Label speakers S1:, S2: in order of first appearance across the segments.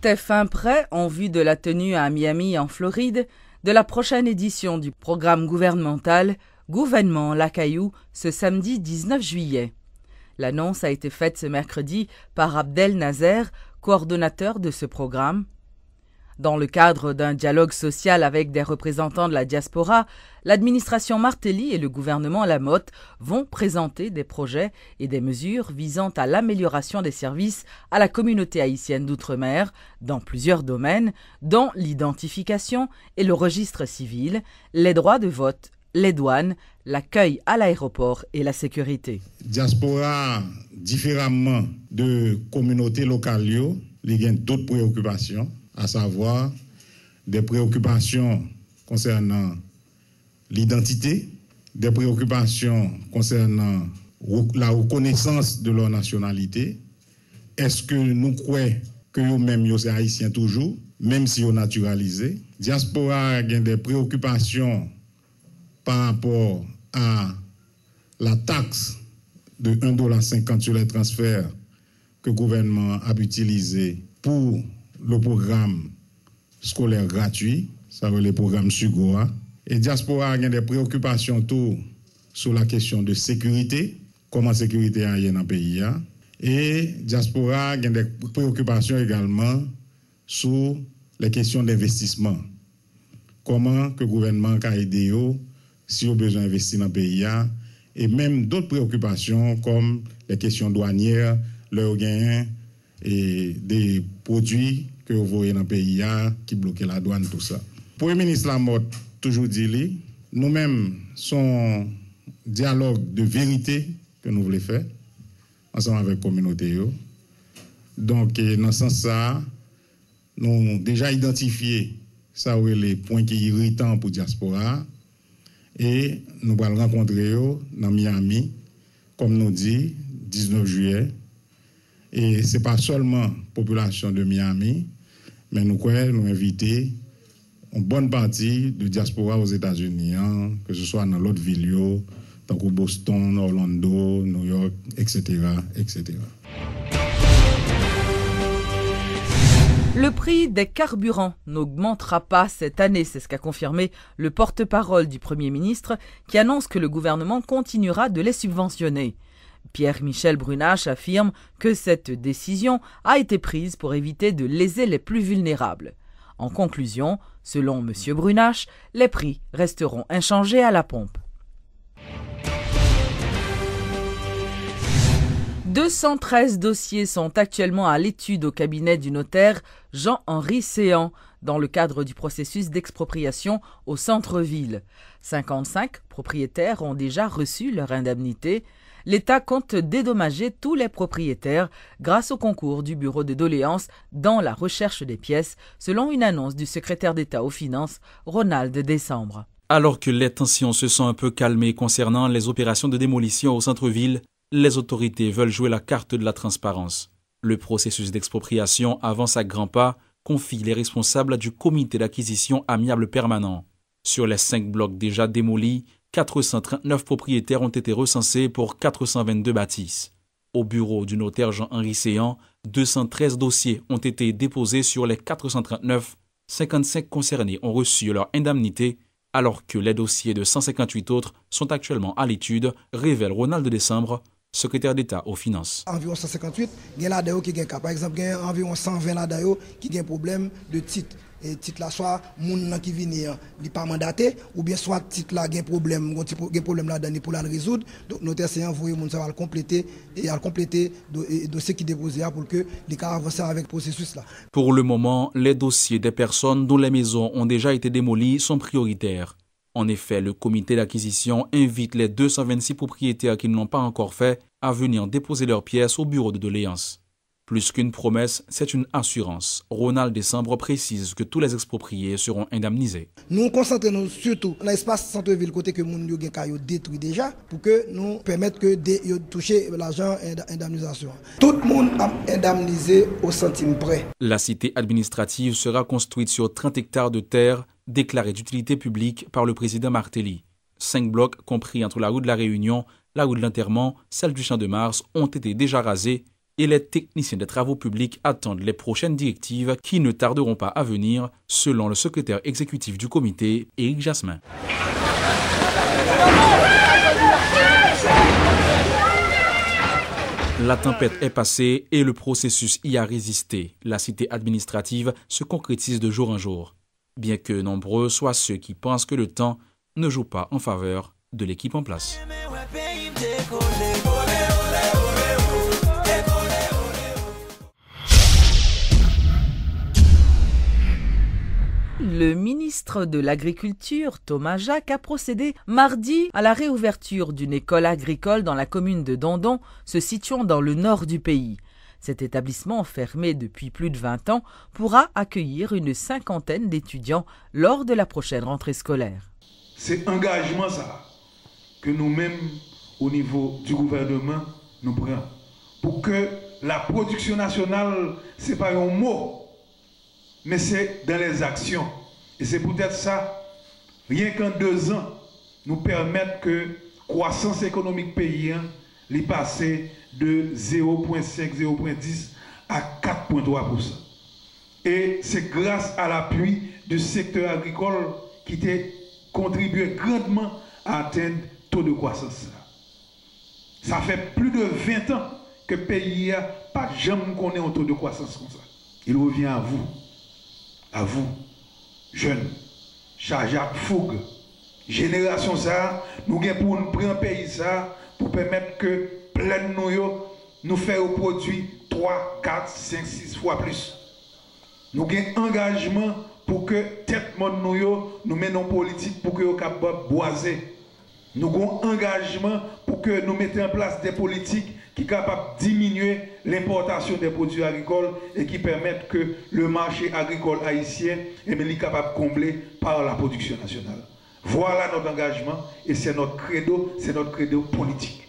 S1: Tout est fin prêt en vue de la tenue à Miami, en Floride, de la prochaine édition du programme gouvernemental Gouvernement La Caillou ce samedi 19 juillet. L'annonce a été faite ce mercredi par Abdel Nazer, coordonnateur de ce programme. Dans le cadre d'un dialogue social avec des représentants de la diaspora, l'administration Martelly et le gouvernement Lamotte vont présenter des projets et des mesures visant à l'amélioration des services à la communauté haïtienne d'outre-mer dans plusieurs domaines, dont l'identification et le registre civil, les droits de vote, les douanes, l'accueil à l'aéroport et la sécurité.
S2: Diaspora, différemment de communautés locales, il y a d'autres préoccupations, à savoir des préoccupations concernant l'identité, des préoccupations concernant la reconnaissance de leur nationalité. Est-ce que nous croyons que nous-mêmes, nous sommes haïtiens toujours, même si nous naturalisés? Diaspora a des préoccupations par rapport à la taxe de $1,50 sur les transferts que le gouvernement a utilisé pour le programme scolaire gratuit, ça veut le programme SUGOA. Et Diaspora a des préoccupations tout sur la question de sécurité, comment la sécurité est dans le pays. Et Diaspora a des préoccupations également sur les questions d'investissement. Comment que le gouvernement a aidé si on a besoin d'investir dans le pays. Et même d'autres préoccupations comme les questions douanières, leur gain et des produits que vous voyez dans le pays qui bloquent la douane, tout ça. Le Premier ministre Lamotte toujours dit, nous-mêmes, son dialogue de vérité que nous voulons faire, ensemble avec la communauté. Donc, dans ce sens-là, nous avons déjà identifié ça, les points qui sont irritants pour la diaspora. Et nous allons rencontrer dans Miami, comme nous dit, 19 juillet. Et ce n'est pas seulement la population de Miami, mais nous avons invité une bonne partie de diaspora aux États-Unis, que ce soit dans l'autre ville, tant que Boston, Orlando, New York, etc., etc.
S1: Le prix des carburants n'augmentera pas cette année, c'est ce qu'a confirmé le porte-parole du Premier ministre qui annonce que le gouvernement continuera de les subventionner. Pierre-Michel Brunache affirme que cette décision a été prise pour éviter de léser les plus vulnérables. En conclusion, selon M. Brunache, les prix resteront inchangés à la pompe. 213 dossiers sont actuellement à l'étude au cabinet du notaire Jean-Henri Séan dans le cadre du processus d'expropriation au centre-ville. 55 propriétaires ont déjà reçu leur indemnité. L'État compte dédommager tous les propriétaires grâce au concours du bureau de doléances dans la recherche des pièces, selon une annonce du secrétaire d'État aux Finances, Ronald Décembre.
S3: Alors que les tensions se sont un peu calmées concernant les opérations de démolition au centre-ville, les autorités veulent jouer la carte de la transparence. Le processus d'expropriation avance à grands pas, confie les responsables du comité d'acquisition amiable permanent. Sur les 5 blocs déjà démolis, 439 propriétaires ont été recensés pour 422 bâtisses. Au bureau du notaire Jean-Henri Séan, 213 dossiers ont été déposés sur les 439. 55 concernés ont reçu leur indemnité, alors que les dossiers de 158 autres sont actuellement à l'étude, révèle Ronald Décembre, secrétaire d'État aux Finances.
S4: Environ 158, il y a là-dedans qui ont par exemple, il y a environ 120 là-dedans qui ont un problème de titre. Et titre là, soit moun qui vient, il n'est pas mandaté, ou bien soit titre là, il y a un problème là-dedans pour la résoudre. Donc, notaire c'est envoyé, moun ça va le compléter, et à le compléter le dossier qui est déposé pour que les cas avancent avec le processus là.
S3: Pour le moment, les dossiers des personnes dont les maisons ont déjà été démolies sont prioritaires. En effet, le comité d'acquisition invite les 226 propriétaires qui ne l'ont pas encore fait à venir déposer leurs pièces au bureau de doléances. Plus qu'une promesse, c'est une assurance. Ronald Décembre précise que tous les expropriés seront indemnisés.
S4: Nous concentrons surtout dans l'espace centre-ville côté que moun yo gen ka yo détruit déjà pour que nous permettre que de toucher l'argent indemnisation. Tout le monde a indemnisé au centime près.
S3: La cité administrative sera construite sur 30 hectares de terre déclarés d'utilité publique par le président Martelly. 5 blocs compris entre la rue de la Réunion, la rue de l'Enterrement, celle du Champ de Mars ont été déjà rasés et les techniciens des travaux publics attendent les prochaines directives qui ne tarderont pas à venir, selon le secrétaire exécutif du comité, Éric Jasmin. La tempête est passée et le processus y a résisté. La cité administrative se concrétise de jour en jour, bien que nombreux soient ceux qui pensent que le temps ne joue pas en faveur de l'équipe en place.
S1: Le ministre de l'Agriculture, Thomas Jacques, a procédé mardi à la réouverture d'une école agricole dans la commune de Dondon, se situant dans le nord du pays. Cet établissement, fermé depuis plus de 20 ans, pourra accueillir une cinquantaine d'étudiants lors de la prochaine rentrée scolaire.
S5: C'est engagement ça que nous-mêmes, au niveau du gouvernement, nous prenons. Pour que la production nationale, ce n'est pas un mot, mais c'est dans les actions. Et c'est peut-être ça, rien qu'en 2 ans, nous permettre que la croissance économique paysan les passer de 0,5, 0,10 à 4,3%. Et c'est grâce à l'appui du secteur agricole qui a contribué grandement à atteindre le taux de croissance. Ça fait plus de 20 ans que le pays n'a pas jamais connu un taux de croissance comme ça. Il revient à vous, jeunes, chargés à fougue. Génération ça, nous avons pour nous prendre un pays ça, pour permettre que plein de nous fassent produit 3, 4, 5, 6 fois plus. Nous avons un engagement pour que tête monde nous menons politique pour que nous capables de boiser. Nous avons un engagement pour que nous mettions en place des politiques qui sont capables de diminuer l'importation des produits agricoles et qui permettent que le marché agricole haïtien est capable de combler par la production nationale. Voilà notre engagement et c'est notre credo politique.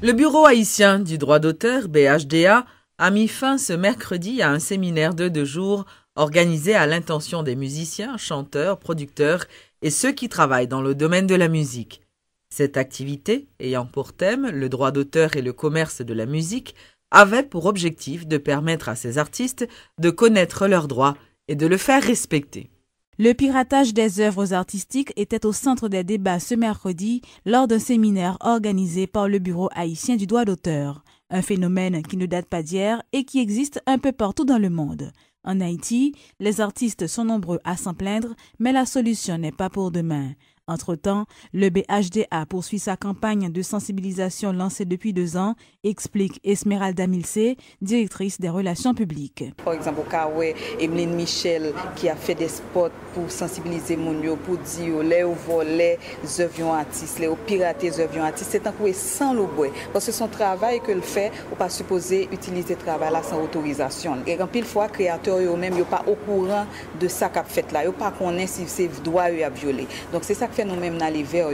S1: Le Bureau haïtien du droit d'auteur, BHDA, a mis fin ce mercredi à un séminaire de 2 jours organisé à l'intention des musiciens, chanteurs, producteurs et ceux qui travaillent dans le domaine de la musique. Cette activité, ayant pour thème le droit d'auteur et le commerce de la musique, avait pour objectif de permettre à ces artistes de connaître leurs droits et de le faire respecter.
S6: Le piratage des œuvres artistiques était au centre des débats ce mercredi lors d'un séminaire organisé par le Bureau haïtien du droit d'auteur, un phénomène qui ne date pas d'hier et qui existe un peu partout dans le monde. En Haïti, les artistes sont nombreux à s'en plaindre, mais la solution n'est pas pour demain. Entre-temps, le BHDA poursuit sa campagne de sensibilisation lancée depuis 2 ans, explique Esmeralda Milse, directrice des relations publiques.
S7: Par exemple, au cas où Emeline Michel qui a fait des spots pour sensibiliser les gens, pour dire les volets les œuvres artistes, les pirater les œuvres artistes, c'est un coup sans le bois. Parce que son travail que le fait, on pas supposé utiliser ce travail là sans autorisation. Et quand pile fois créateurs eux-mêmes, ils pas au courant de ça qu'a fait là, ils pas connaissent si c'est droit à violer. Donc c'est ça que fait nous-mêmes dans les vers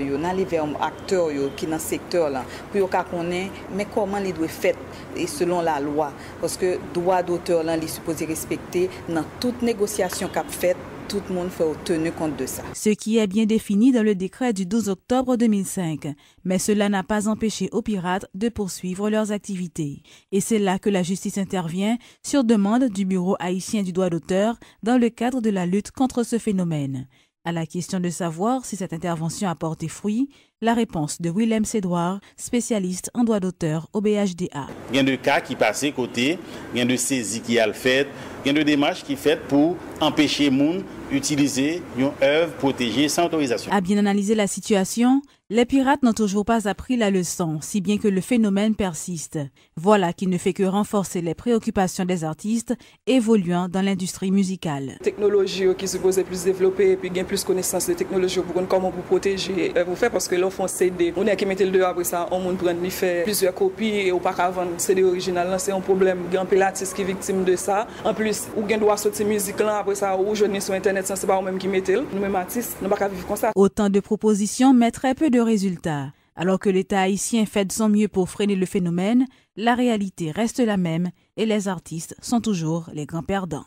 S7: acteurs qui dans ce secteur là pour qu'ils connaissent mais comment les doit faire et selon la loi parce que droit d'auteur là il est supposé respecter dans toute négociation qu'a fait. Tout le monde faut tenir compte de ça.
S6: Ce qui est bien défini dans le décret du 12 octobre 2005. Mais cela n'a pas empêché aux pirates de poursuivre leurs activités. Et c'est là que la justice intervient sur demande du Bureau haïtien du droit d'auteur dans le cadre de la lutte contre ce phénomène. À la question de savoir si cette intervention a porté fruit, la réponse de Willem Sédouard, spécialiste en droit d'auteur au BHDA.
S8: Il y a des cas qui passent côté, il y a de saisies qui a fait, il y a de démarches qui fait pour empêcher les gens d'utiliser une œuvre protégée sans autorisation.
S6: À bien analyser la situation, les pirates n'ont toujours pas appris la leçon, si bien que le phénomène persiste. Voilà qui ne fait que renforcer les préoccupations des artistes évoluant dans l'industrie musicale.
S9: La technologie qui se pose plus développée et puis gain plus connaissance de technologie pour comment vous protéger vous faire parce que là font CD. On est qui mettre le deux après ça, on monde prendre lui faire plusieurs copies et ou pas vendre CD original là, c'est un problème. Grand l'artiste qui est victime de ça. En plus, ou gain doit sortir musique là après ça ou jeune sur internet sans c'est pas même qui mettait. Nous même artistes, nous pas vivre comme ça.
S6: Autant de propositions mais très peu de résultats. Alors que l'État haïtien fait de son mieux pour freiner le phénomène, la réalité reste la même et les artistes sont toujours les grands perdants.